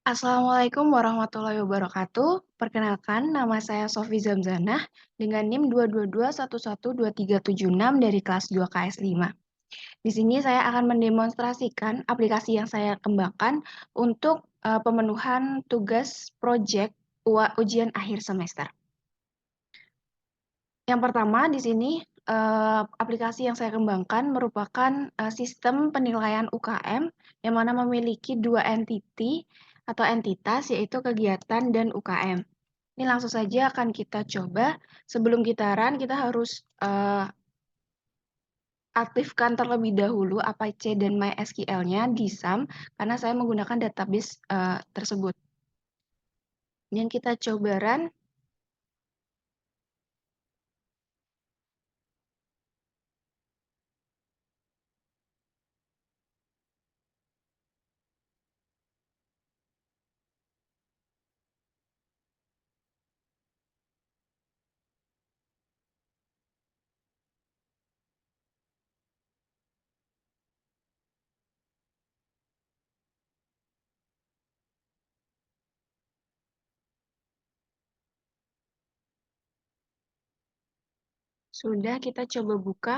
Assalamualaikum warahmatullahi wabarakatuh. Perkenalkan, nama saya Sofi Zamzanah dengan NIM 222112376 dari kelas 2 KS 5. Di sini saya akan mendemonstrasikan aplikasi yang saya kembangkan untuk pemenuhan tugas proyek ujian akhir semester. Yang pertama di sini aplikasi yang saya kembangkan merupakan sistem penilaian UKM yang mana memiliki dua entity atau entitas yaitu kegiatan dan UKM. Ini langsung saja akan kita coba. Sebelum kita run, kita harus aktifkan terlebih dahulu Apache dan MySQL-nya di SAM karena saya menggunakan database tersebut. Kemudian kita coba run. Sudah, kita coba buka.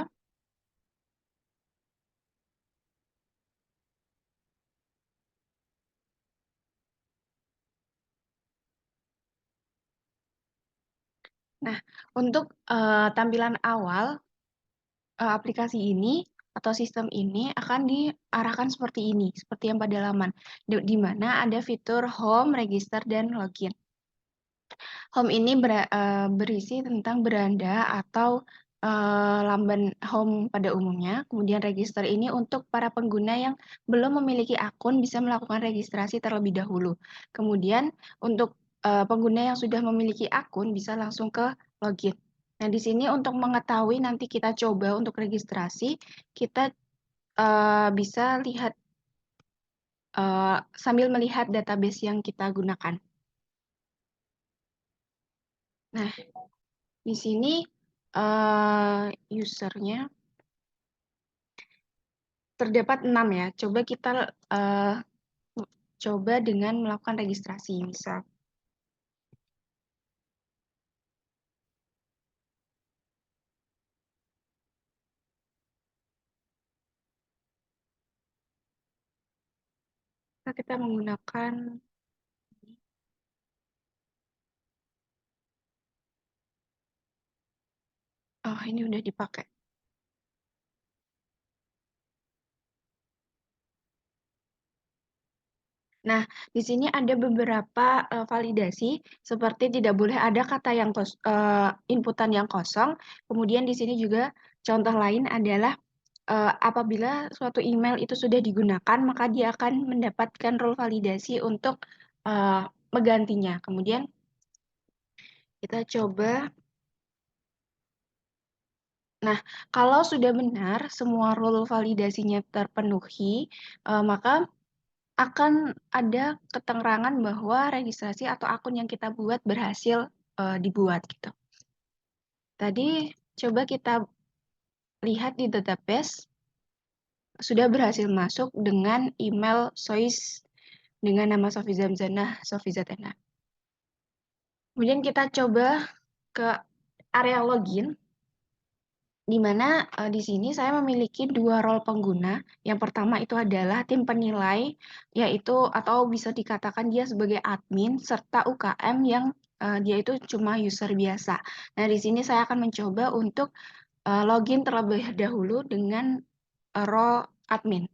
Nah, untuk tampilan awal aplikasi ini atau sistem ini akan diarahkan seperti ini, seperti yang pada laman, di mana ada fitur home, register, dan login. Home ini berisi tentang beranda atau lamban home pada umumnya. Kemudian register ini untuk para pengguna yang belum memiliki akun bisa melakukan registrasi terlebih dahulu. Kemudian untuk pengguna yang sudah memiliki akun bisa langsung ke login. Nah, di sini untuk mengetahui nanti kita coba untuk registrasi, kita bisa lihat sambil melihat database yang kita gunakan. Nah, di sini usernya terdapat 6 ya. Coba kita coba dengan melakukan registrasi misal. Kita menggunakan ini udah dipakai. Nah, di sini ada beberapa validasi seperti tidak boleh ada kata yang inputan yang kosong. Kemudian di sini juga contoh lain adalah apabila suatu email itu sudah digunakan, maka dia akan mendapatkan role validasi untuk menggantinya. Kemudian kita coba. Nah, kalau sudah benar semua role validasinya terpenuhi, maka akan ada keterangan bahwa registrasi atau akun yang kita buat berhasil dibuat gitu. Tadi coba kita lihat di database sudah berhasil masuk dengan email Sois dengan nama Sofi Zamzanah, Sofi Zatena. Kemudian kita coba ke area login, di mana di sini saya memiliki dua role pengguna. Yang pertama itu adalah tim penilai, yaitu atau bisa dikatakan dia sebagai admin, serta UKM yang dia itu cuma user biasa. Nah, di sini saya akan mencoba untuk login terlebih dahulu dengan role admin.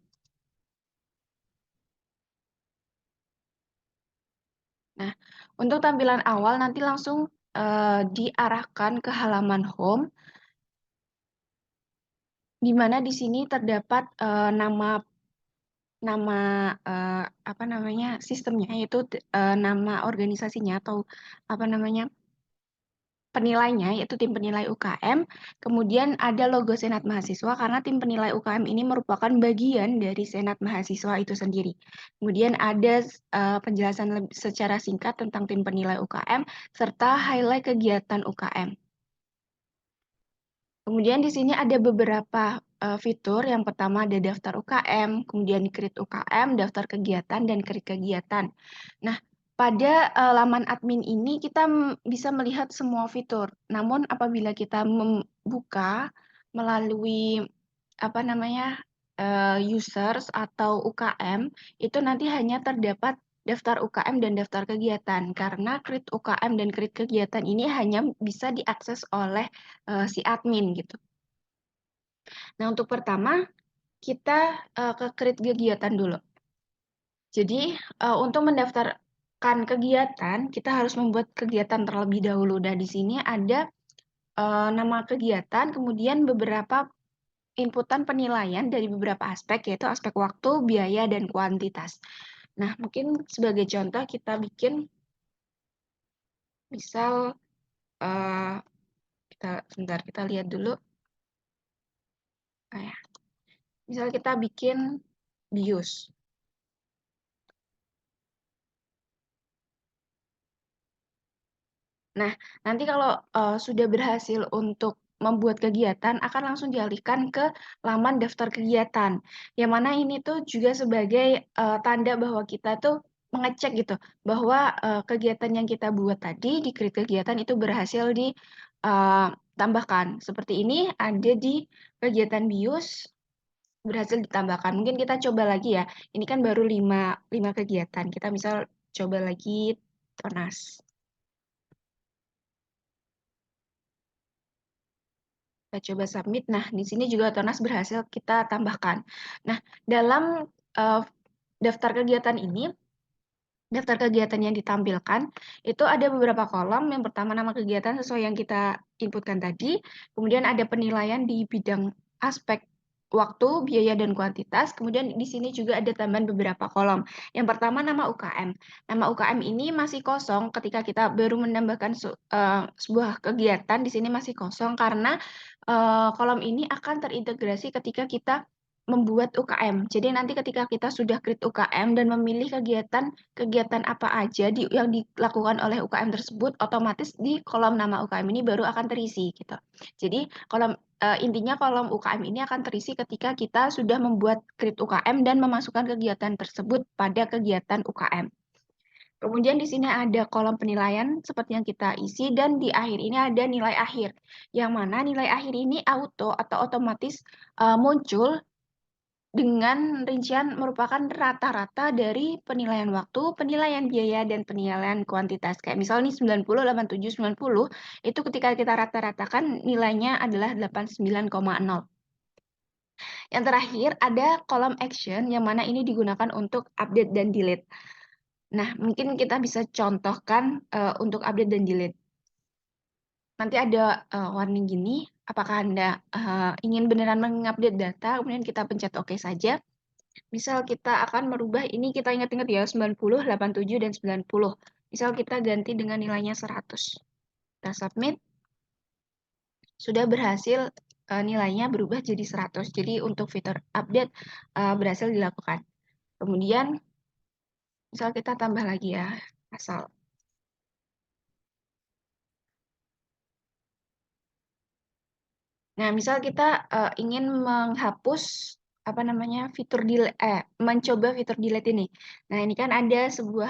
Nah, untuk tampilan awal nanti langsung diarahkan ke halaman home, di mana di sini terdapat nama apa namanya sistemnya, yaitu nama organisasinya atau apa namanya penilainya, yaitu tim penilai UKM. Kemudian ada logo Senat Mahasiswa karena tim penilai UKM ini merupakan bagian dari Senat Mahasiswa itu sendiri. Kemudian ada penjelasan secara singkat tentang tim penilai UKM serta highlight kegiatan UKM. Kemudian di sini ada beberapa fitur. Yang pertama ada daftar UKM, kemudian kredit UKM, daftar kegiatan, dan kredit kegiatan. Nah, pada laman admin ini kita bisa melihat semua fitur. Namun apabila kita membuka melalui users atau UKM, itu nanti hanya terdapat daftar UKM dan daftar kegiatan, karena kredit UKM dan kredit kegiatan ini hanya bisa diakses oleh si admin gitu. Nah, untuk pertama kita ke kredit kegiatan dulu. Jadi untuk mendaftarkan kegiatan, kita harus membuat kegiatan terlebih dahulu. Nah, di sini ada nama kegiatan, kemudian beberapa inputan penilaian dari beberapa aspek, yaitu aspek waktu, biaya, dan kuantitas. Nah, mungkin sebagai contoh kita bikin, misal, kita lihat dulu. Ya. Misal kita bikin BIUS. Nah, nanti kalau sudah berhasil untuk membuat kegiatan, akan langsung dialihkan ke laman daftar kegiatan. Yang mana ini tuh juga sebagai tanda bahwa kita tuh mengecek gitu, bahwa kegiatan yang kita buat tadi di kredit kegiatan itu berhasil ditambahkan. Seperti ini ada di kegiatan BIUS, berhasil ditambahkan. Mungkin kita coba lagi ya, ini kan baru 5 kegiatan. Kita misal coba lagi TONAS. Kita coba submit. Nah, di sini juga TONAS berhasil kita tambahkan. Nah, dalam daftar kegiatan ini, daftar kegiatan yang ditampilkan itu ada beberapa kolom. Yang pertama nama kegiatan sesuai yang kita inputkan tadi. Kemudian ada penilaian di bidang aspek waktu, biaya, dan kuantitas. Kemudian di sini juga ada tambahan beberapa kolom. Yang pertama nama UKM. Nama UKM ini masih kosong ketika kita baru menambahkan sebuah kegiatan. Di sini masih kosong karena kolom ini akan terintegrasi ketika kita membuat UKM. Jadi nanti ketika kita sudah create UKM dan memilih kegiatan apa aja yang dilakukan oleh UKM tersebut, otomatis di kolom nama UKM ini baru akan terisi gitu. Jadi intinya kolom UKM ini akan terisi ketika kita sudah membuat create UKM dan memasukkan kegiatan tersebut pada kegiatan UKM. Kemudian di sini ada kolom penilaian seperti yang kita isi, dan di akhir ini ada nilai akhir. Yang mana nilai akhir ini auto atau otomatis muncul dengan rincian merupakan rata-rata dari penilaian waktu, penilaian biaya, dan penilaian kuantitas. Kayak misalnya nih 90, 87, 90, itu ketika kita rata-ratakan nilainya adalah 89,0. Yang terakhir ada kolom action, yang mana ini digunakan untuk update dan delete. Nah, mungkin kita bisa contohkan untuk update dan delete. Nanti ada warning gini, apakah Anda ingin beneran mengupdate data, kemudian kita pencet OK saja. Misal kita akan merubah ini, kita ingat-ingat ya, 90, 87, dan 90. Misal kita ganti dengan nilainya 100. Kita submit. Sudah berhasil nilainya berubah jadi 100. Jadi untuk fitur update berhasil dilakukan. Kemudian misal kita tambah lagi ya, asal. Nah, misal kita ingin menghapus mencoba fitur delete ini. Nah, ini kan ada sebuah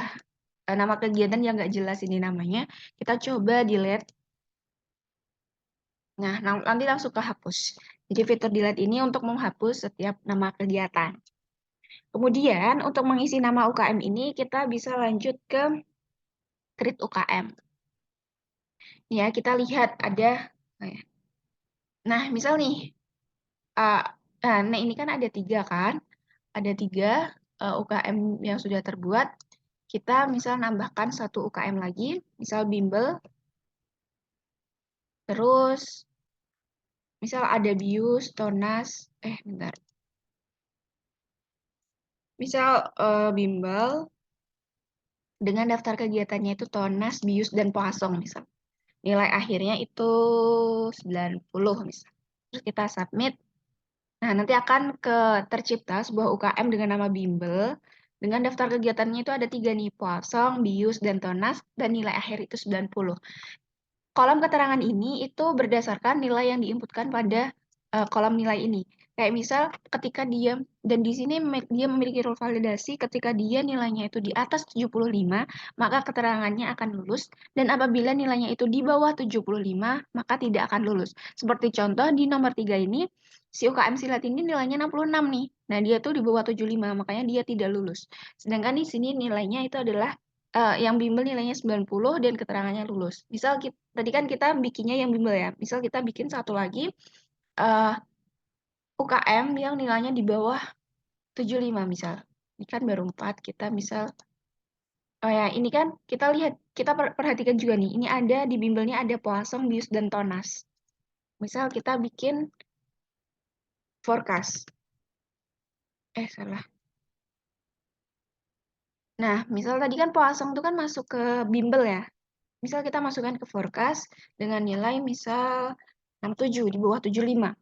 nama kegiatan yang nggak jelas ini namanya. Kita coba delete. Nah, nanti langsung kehapus. Jadi fitur delete ini untuk menghapus setiap nama kegiatan. Kemudian untuk mengisi nama UKM ini kita bisa lanjut ke create UKM. Ya, kita lihat ada. Nah, misal nih, nah ini kan ada 3 kan? Ada 3 UKM yang sudah terbuat. Kita misal nambahkan 1 UKM lagi, misal bimbel. Terus misal ada BIUS, TONAS, bentar. Misal bimbel dengan daftar kegiatannya itu TONAS, BIUS, dan POASONG misal. Nilai akhirnya itu 90 misal. Terus kita submit. Nah, nanti akan tercipta sebuah UKM dengan nama bimbel. Dengan daftar kegiatannya itu ada 3 nih, POASONG, BIUS, dan TONAS, dan nilai akhir itu 90. Kolom keterangan ini itu berdasarkan nilai yang diinputkan pada kolom nilai ini. Kayak misal ketika dia, dan di sini dia memiliki rule validasi ketika dia nilainya itu di atas 75, maka keterangannya akan lulus, dan apabila nilainya itu di bawah 75, maka tidak akan lulus. Seperti contoh di nomor 3 ini, si UKM silat ini nilainya 66 nih. Nah, dia tuh di bawah 75, makanya dia tidak lulus. Sedangkan di sini nilainya itu adalah yang bimbel nilainya 90 dan keterangannya lulus. Misal tadi kan kita bikinnya yang bimbel ya. Misal kita bikin satu lagi UKM yang nilainya di bawah 75 misal. Ini kan baru 4, kita misal, oh ya ini kan kita lihat, kita perhatikan juga nih, ini ada di bimbelnya ada Poisson, Bius, dan Tonas. Misal kita bikin forecast. Salah. Nah, misal tadi kan Poisson itu kan masuk ke bimbel ya. Misal kita masukkan ke forecast dengan nilai misal 67, di bawah 75.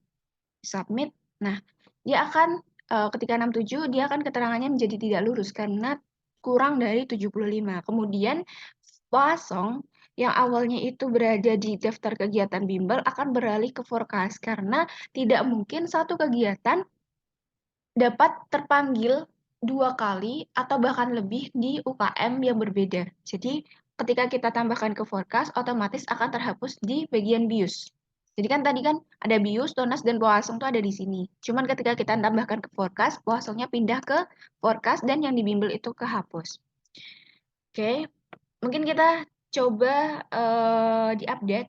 Submit. Nah, dia akan ketika 67 dia akan keterangannya menjadi tidak lurus karena kurang dari 75. Kemudian Poisson yang awalnya itu berada di daftar kegiatan bimbel akan beralih ke forecast karena tidak mungkin satu kegiatan dapat terpanggil 2 kali atau bahkan lebih di UKM yang berbeda. Jadi ketika kita tambahkan ke forecast, otomatis akan terhapus di bagian BIUS. Jadi kan tadi kan ada BIUS, Tonas, dan Poisson tuh ada di sini. Cuman ketika kita tambahkan ke forecast, Poissonnya pindah ke forecast dan yang di bimbel itu kehapus. Oke, mungkin kita coba di-update.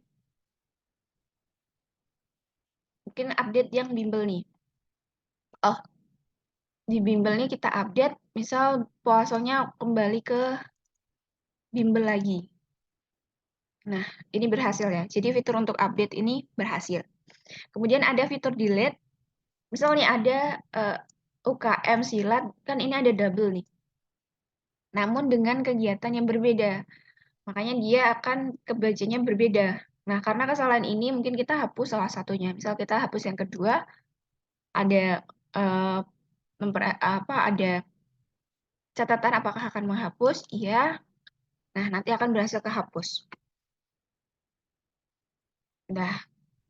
Mungkin update yang bimbel nih. Oh, di bimbel nih kita update, misal Poissonnya kembali ke bimbel lagi. Nah, ini berhasil ya. Jadi fitur untuk update ini berhasil. Kemudian ada fitur delete. Misal nih ada UKM silat, kan ini ada double nih. Namun dengan kegiatan yang berbeda. Makanya dia akan kebacanya berbeda. Nah, karena kesalahan ini mungkin kita hapus salah satunya. Misal kita hapus yang kedua, ada ada catatan apakah akan menghapus? Iya. Nah, nanti akan berhasil kehapus.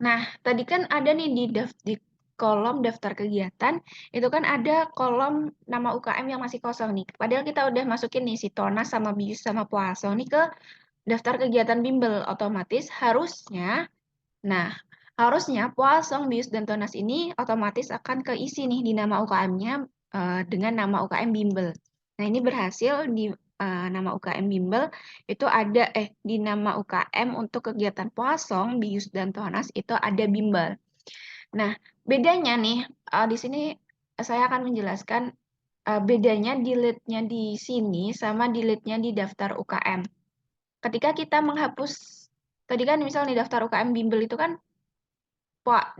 Nah, tadi kan ada nih di kolom daftar kegiatan, itu kan ada kolom nama UKM yang masih kosong nih. Padahal kita udah masukin nih si Tonas sama Bius sama Poisson nih ke daftar kegiatan bimbel. Otomatis nah, harusnya Poisson, Bius, dan Tonas ini otomatis akan keisi nih di nama UKM-nya dengan nama UKM bimbel. Nah, ini berhasil di nama UKM bimbel itu ada di nama UKM untuk kegiatan Poisson, Bius, dan Tonas itu ada bimbel. Nah, bedanya nih di sini saya akan menjelaskan bedanya delete-nya di sini sama delete-nya di daftar UKM. Ketika kita menghapus, tadi kan misal di daftar UKM bimbel itu kan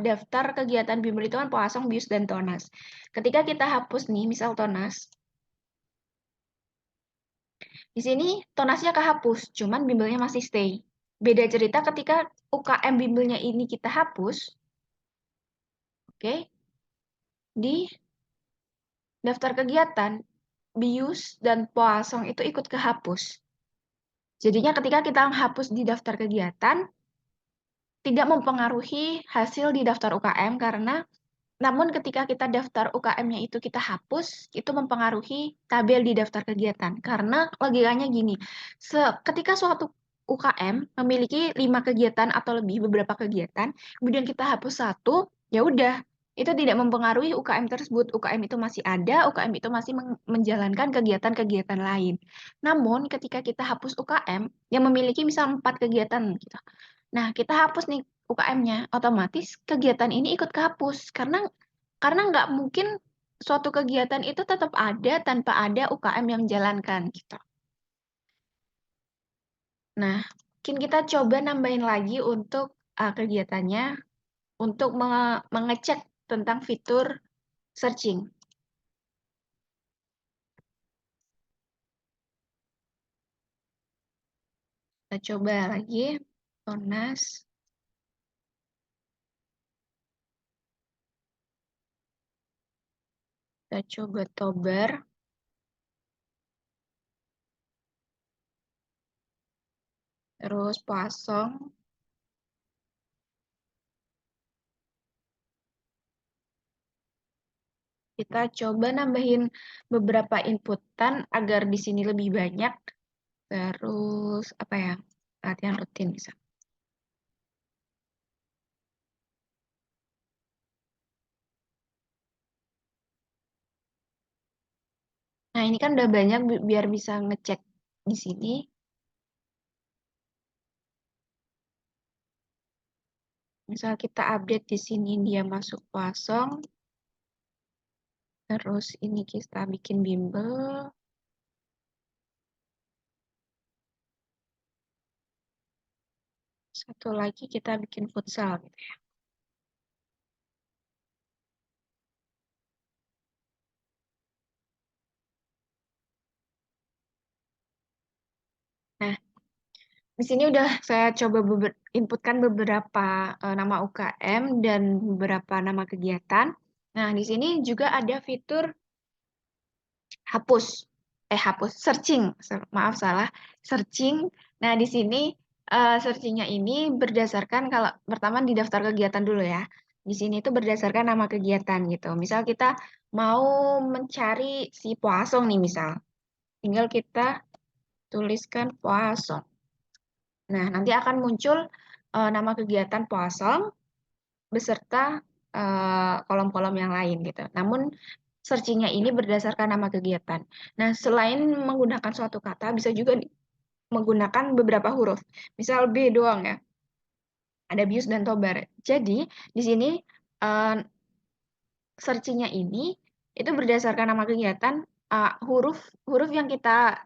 daftar kegiatan bimbel itu kan Poisson, Bius, dan Tonas. Ketika kita hapus nih, misal Tonas, di sini Tonasnya kehapus, cuman bimbelnya masih stay. Beda cerita ketika UKM bimbelnya ini kita hapus, oke, di daftar kegiatan, Bius dan Poisson itu ikut kehapus. Jadinya ketika kita hapus di daftar kegiatan, tidak mempengaruhi hasil di daftar UKM karena namun ketika kita daftar UKM-nya itu kita hapus, itu mempengaruhi tabel di daftar kegiatan. Karena logikanya gini, ketika suatu UKM memiliki 5 kegiatan atau lebih beberapa kegiatan, kemudian kita hapus satu, ya udah, itu tidak mempengaruhi UKM tersebut. UKM itu masih ada, UKM itu masih menjalankan kegiatan-kegiatan lain. Namun ketika kita hapus UKM yang memiliki misal 4 kegiatan gitu. Nah, kita hapus nih UKM-nya, otomatis kegiatan ini ikut kehapus karena nggak mungkin suatu kegiatan itu tetap ada tanpa ada UKM yang menjalankan gitu. Nah, mungkin kita coba nambahin lagi untuk kegiatannya untuk mengecek tentang fitur searching. Kita coba lagi Tonas. Kita coba Tobar. Terus Poisson. Kita coba nambahin beberapa inputan agar di sini lebih banyak. Terus apa ya? Latihan rutin bisa. Nah, ini kan udah banyak biar bisa ngecek di sini. Misal kita update di sini dia masuk kosong. Terus ini kita bikin bimbel. Satu lagi kita bikin futsal gitu ya. Nah, di sini udah saya coba inputkan beberapa nama UKM dan beberapa nama kegiatan. Nah, di sini juga ada fitur hapus. Hapus, searching. Maaf salah, searching. Nah, di sini searchingnya ini berdasarkan kalau pertama di daftar kegiatan dulu ya. Di sini itu berdasarkan nama kegiatan gitu. Misal kita mau mencari si Poasong nih misal. Tinggal kita tuliskan Poasong. Nah, nanti akan muncul nama kegiatan Poasong beserta kolom-kolom yang lain gitu. Namun searchingnya ini berdasarkan nama kegiatan. Nah, selain menggunakan suatu kata, bisa juga menggunakan beberapa huruf. Misal B doang ya. Ada bius dan tobar. Jadi, di sini uh, searchingnya ini itu berdasarkan nama kegiatan, huruf yang kita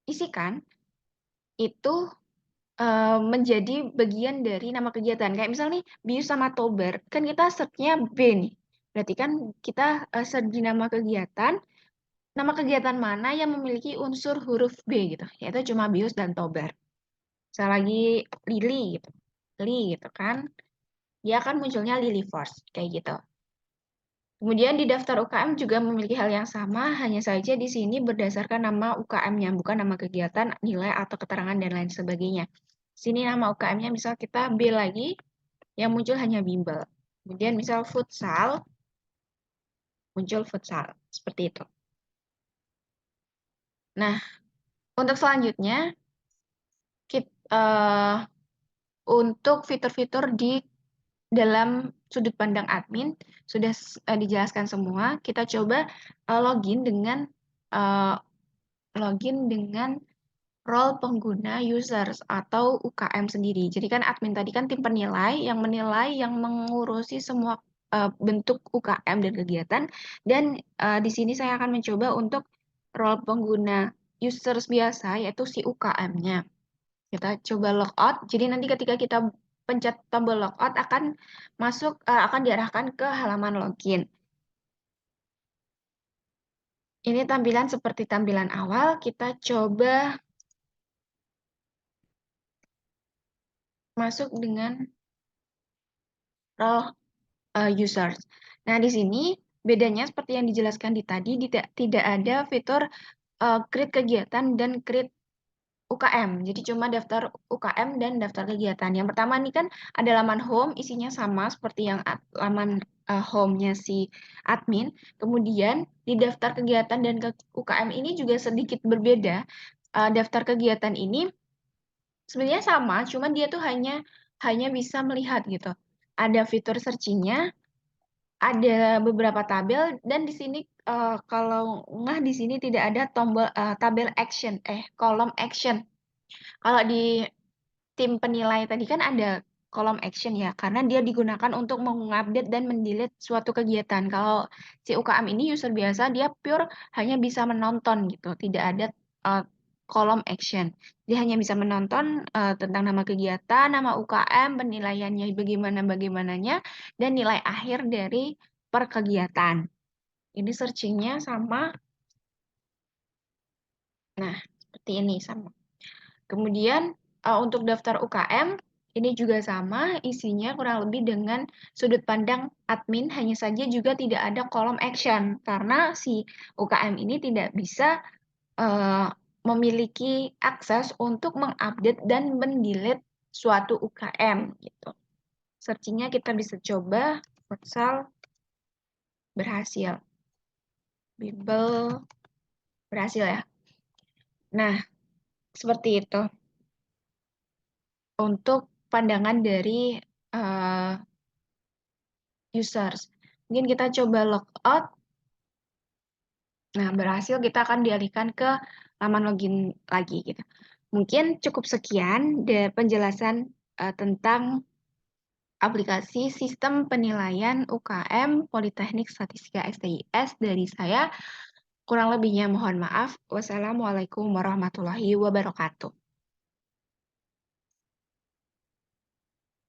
isikan itu menjadi bagian dari nama kegiatan. Kayak misal nih, bius sama tobar, kan kita search-nya B nih. Berarti kan kita search di nama kegiatan mana yang memiliki unsur huruf B gitu, yaitu cuma bius dan tobar. Misal lagi Lili gitu, Li gitu kan, dia akan munculnya Lily Force kayak gitu. Kemudian di daftar UKM juga memiliki hal yang sama, hanya saja di sini berdasarkan nama UKM-nya, bukan nama kegiatan, nilai atau keterangan dan lain sebagainya. Sini nama UKM-nya misal kita B lagi, yang muncul hanya bimbel. Kemudian misal futsal, muncul futsal seperti itu. Nah, untuk selanjutnya untuk fitur-fitur di dalam sudut pandang admin sudah dijelaskan semua. Kita coba uh, login dengan role pengguna users atau UKM sendiri. Jadi kan admin tadi kan tim penilai yang menilai, yang mengurusi semua bentuk UKM dan kegiatan. Dan di sini saya akan mencoba untuk role pengguna users biasa, yaitu si UKM-nya. Kita coba logout. Jadi nanti ketika kita pencet tombol logout akan diarahkan ke halaman login. Ini tampilan seperti tampilan awal. Kita coba masuk dengan role users. Nah, di sini bedanya seperti yang dijelaskan di tadi, tidak ada fitur create kegiatan dan create UKM. Jadi cuma daftar UKM dan daftar kegiatan. Yang pertama ini kan ada laman home, isinya sama seperti yang laman home-nya si admin. Kemudian di daftar kegiatan dan UKM ini juga sedikit berbeda. Daftar kegiatan ini sebenarnya sama, cuma dia tuh hanya bisa melihat gitu. Ada fitur searching-nya, ada beberapa tabel, dan di sini kalau di sini tidak ada tombol tabel action, kolom action. Kalau di tim penilai tadi kan ada kolom action ya, karena dia digunakan untuk mengupdate dan mendelete suatu kegiatan. Kalau si UKM ini user biasa, dia pure hanya bisa menonton gitu, tidak ada uh, kolom action. Dia hanya bisa menonton tentang nama kegiatan, nama UKM, penilaiannya bagaimananya, dan nilai akhir dari per kegiatan. Ini searchingnya sama. Nah, seperti ini sama. Kemudian untuk daftar UKM ini juga sama, isinya kurang lebih dengan sudut pandang admin, hanya saja juga tidak ada kolom action karena si UKM ini tidak bisa memiliki akses untuk mengupdate dan mendelete suatu UKM gitu. Searchingnya kita bisa coba futsal berhasil. Bimbel berhasil ya. Nah, seperti itu untuk pandangan dari users. Mungkin kita coba logout. Nah, berhasil kita akan dialihkan ke laman login lagi gitu. Mungkin cukup sekian penjelasan tentang aplikasi Sistem Penilaian UKM Politeknik Statistika STIS dari saya. Kurang lebihnya mohon maaf. Wassalamualaikum warahmatullahi wabarakatuh.